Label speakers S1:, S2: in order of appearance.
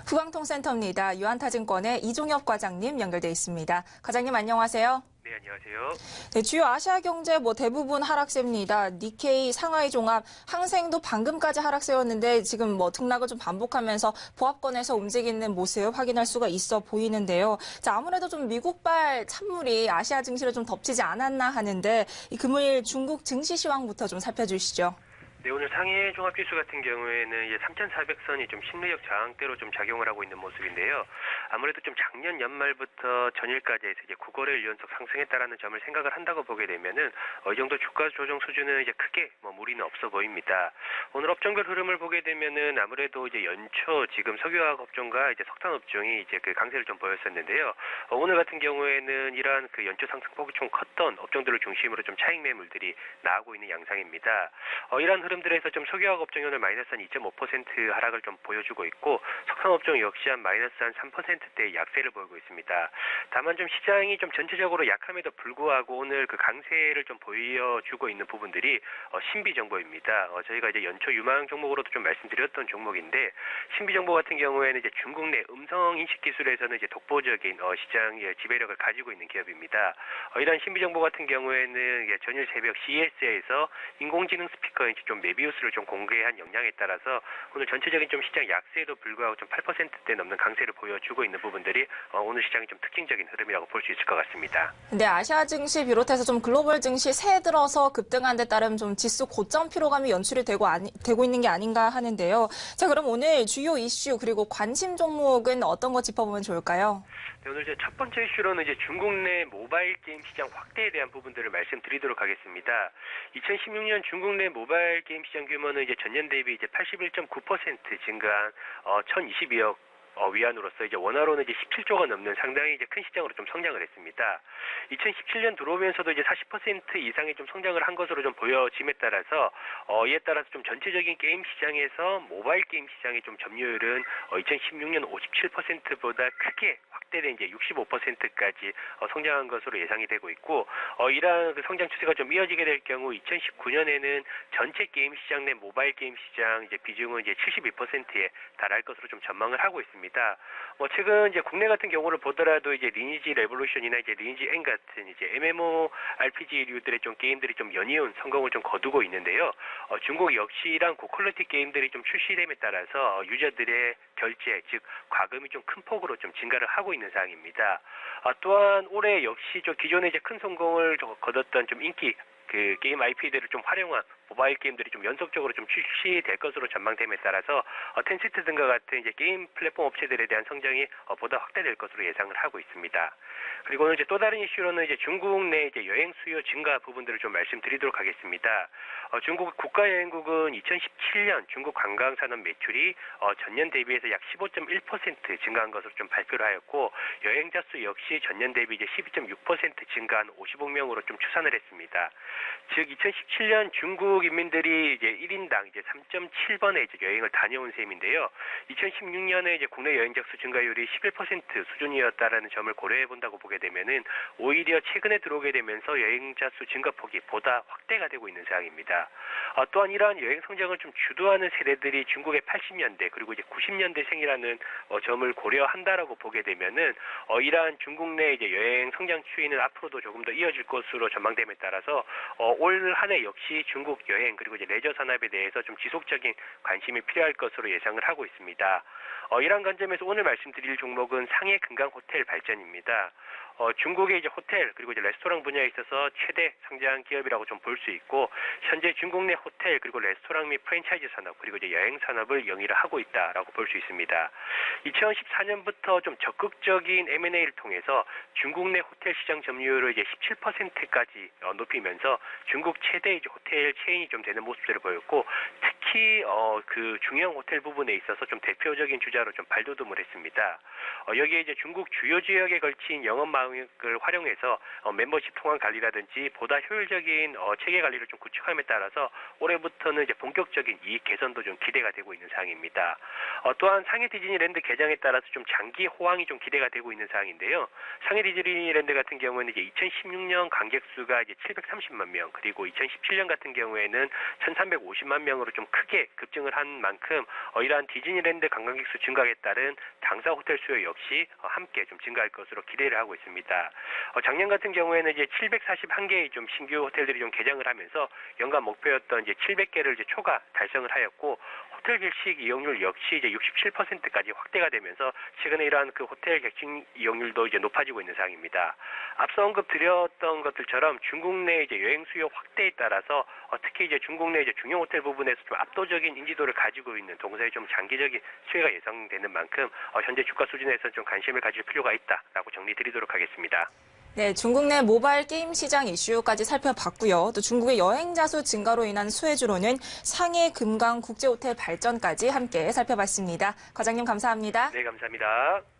S1: 후방통센터입니다. 유한타증권의 이종엽 과장님 연결돼 있습니다. 과장님 안녕하세요.
S2: 네, 안녕하세요.
S1: 네, 주요 아시아 경제 대부분 하락세입니다. 니케이, 상하이 종합, 항생도 방금까지 하락세였는데 지금 등락을 좀 반복하면서 보합권에서 움직이는 모습 확인할 수가 있어 보이는데요. 자, 아무래도 좀 미국발 찬물이 아시아 증시를 좀 덮치지 않았나 하는데 이 금요일 중국 증시 시황부터 좀 살펴주시죠.
S2: 네, 오늘 상해 종합지수 같은 경우에는 이제 3,400선이 좀 심리적 저항대로 좀 작용을 하고 있는 모습인데요. 아무래도 좀 작년 연말부터 전일까지 해서 이제 9거래일 연속 상승했다라는 점을 생각을 한다고 보게 되면은 이 정도 주가 조정 수준은 이제 크게 무리는 없어 보입니다. 오늘 업종별 흐름을 보게 되면은 아무래도 이제 연초 지금 석유화학 업종과 이제 석탄 업종이 이제 그 강세를 좀 보였었는데요. 오늘 같은 경우에는 이러한 그 연초 상승폭이 좀 컸던 업종들을 중심으로 좀 차익 매물들이 나오고 있는 양상입니다. 이러한 흐름들에서 좀 석유화학 업종이 오늘 마이너스 한 2.5% 하락을 좀 보여주고 있고 석탄 업종 역시 한 마이너스 한 3%대의 약세를 보이고 있습니다. 다만 좀 시장이 좀 전체적으로 약함에도 불구하고 오늘 그 강세를 좀 보여주고 있는 부분들이 신비 정보입니다. 저희가 이제 연초 유망 종목으로도 좀 말씀드렸던 종목인데 신비 정보 같은 경우에는 이제 중국 내 음성 인식 기술에서는 이제 독보적인 시장의 지배력을 가지고 있는 기업입니다. 이러한 신비 정보 같은 경우에는 전일 새벽 CES에서 인공지능 스피커인 좀 메비우스를 좀 공개한 역량에 따라서 오늘 전체적인 좀 시장 약세에도 불구하고 좀 8%대 넘는 강세를 보여주고 있는 부분들이 오늘 시장의 좀 특징적인 흐름이라고 볼 수 있을 것 같습니다.
S1: 근데 아시아 증시 비롯해서 좀 글로벌 증시 새해 들어서 급등한 데 따른 좀 지수 고점 피로감이 연출이 되고 있는 게 아닌가 하는데요. 자, 그럼 오늘 주요 이슈 그리고 관심 종목은 어떤 거 짚어보면 좋을까요?
S2: 네, 오늘 첫 번째 이슈로는 이제 중국 내 모바일 게임 시장 확대에 대한 부분들을 말씀드리도록 하겠습니다. 2016년 중국 내 모바일 게임 시장 규모는 이제 전년 대비 이제 81.9% 증가한 1,022억 위안으로서 이제 원화로는 이제 17조가 넘는 상당히 이제 큰 시장으로 좀 성장을 했습니다. 2017년 들어오면서도 이제 40% 이상의 좀 성장을 한 것으로 좀 보여짐에 따라서 이에 따라서 좀 전체적인 게임 시장에서 모바일 게임 시장의 좀 점유율은 2016년 57%보다 크게 확대된 이제 65%까지 성장한 것으로 예상이 되고 있고 이러한 그 성장 추세가 좀 이어지게 될 경우 2019년에는 전체 게임 시장 내 모바일 게임 시장 이제 비중은 이제 72%에 달할 것으로 좀 전망을 하고 있습니다. 최근 이제 국내 같은 경우를 보더라도 이제 리니지 레볼루션이나 이제 리니지 N 같은 이제 MMORPG류들의 좀 게임들이 좀 연이은 성공을 좀 거두고 있는데요. 중국 역시 이런 고퀄리티 게임들이 좀 출시됨에 따라서 유저들의 결제, 즉 과금이 좀 큰 폭으로 좀 증가를 하고 있는 상황입니다. 또한 올해 역시 좀 기존에 이제 큰 성공을 거뒀던 좀 인기 그 게임 IP들을 좀 활용한 모바일 게임들이 좀 연속적으로 좀 출시될 것으로 전망됨에 따라서 텐시트 등과 같은 이제 게임 플랫폼 업체들에 대한 성장이 보다 확대될 것으로 예상을 하고 있습니다. 그리고 오늘 이제 또 다른 이슈로는 이제 중국 내 이제 여행 수요 증가 부분들을 좀 말씀드리도록 하겠습니다. 중국 국가여행국은 2017년 중국 관광 산업 매출이 전년 대비해서 약 15.1% 증가한 것으로 좀 발표를 하였고 여행자 수 역시 전년 대비 이제 12.6% 증가한 50억 명으로 좀 추산을 했습니다. 즉 2017년 중국 인민들이 이제 1인당 이제 3.7번의 이제 여행을 다녀온 셈인데요. 2016년에 이제 국내 여행자 수 증가율이 11% 수준이었다라는 점을 고려해 본다고 보게 되면은 오히려 최근에 들어오게 되면서 여행자 수 증가폭이 보다 확대가 되고 있는 상황입니다. 또한 이러한 여행 성장을 좀 주도하는 세대들이 중국의 80년대 그리고 이제 90년대생이라는 점을 고려한다라고 보게 되면은 이러한 중국 내 이제 여행 성장 추이는 앞으로도 조금 더 이어질 것으로 전망됨에 따라서 올 한 해 역시 중국 여행 그리고 이제 레저 산업에 대해서 좀 지속적인 관심이 필요할 것으로 예상을 하고 있습니다. 이러한 관점에서 오늘 말씀드릴 종목은 상해 금강 호텔 발전입니다. 중국의 이제 호텔 그리고 이제 레스토랑 분야에 있어서 최대 상장 기업이라고 좀 볼 수 있고 현재 중국 내 호텔 그리고 레스토랑 및 프랜차이즈 산업 그리고 이제 여행 산업을 영위를 하고 있다라고 볼 수 있습니다. 2014년부터 좀 적극적인 M&A를 통해서 중국 내 호텔 시장 점유율을 이제 17%까지 높이면서 중국 최대 이제 호텔 체인이 좀 되는 모습들을 보였고 특히 그 중형 호텔 부분에 있어서 좀 대표적인 주자로 좀 발돋움을 했습니다. 여기에 이제 중국 주요 지역에 걸친 영업망을 활용해서 멤버십 통합 관리라든지 보다 효율적인 체계 관리를 좀 구축함에 따라서 올해부터는 이제 본격적인 이익 개선도 좀 기대가 되고 있는 상황입니다. 또한 상해 디즈니랜드 개장에 따라서 좀 장기 호황이 좀 기대가 되고 있는 상황인데요. 상해 디즈니랜드 같은 경우에는 이제 2016년 관객 수가 이제 730만 명, 그리고 2017년 같은 경우에는 1,350만 명으로 좀 크게 급증을 한 만큼 이러한 디즈니랜드 관광객 수 증가에 따른 당사 호텔 수요 역시 함께 좀 증가할 것으로 기대를 하고 있습니다. 작년 같은 경우에는 이제 741개의 좀 신규 호텔들이 좀 개장을 하면서 연간 목표였던 이제 700개를 이제 초과 달성을 하였고 호텔 객식 이용률 역시 이제 67%까지 확대가 되면서 최근에 이러한 그 호텔 객식 이용률도 이제 높아지고 있는 상황입니다. 앞서 언급드렸던 것들처럼 중국 내 이제 여행 수요 확대에 따라서 특히 이제 중국 내 이제 중형 호텔 부분에서 좀 압도적인 인지도를 가지고 있는 동사의 좀 장기적인 수혜가 예상되는 만큼 현재 주가 수준에서 좀 관심을 가질 필요가 있다라고 정리드리도록 하겠습니다.
S1: 네, 중국 내 모바일 게임 시장 이슈까지 살펴봤고요. 또 중국의 여행자 수 증가로 인한 수혜주로는 상해 금강 국제호텔 발전까지 함께 살펴봤습니다. 과장님 감사합니다.
S2: 네, 감사합니다.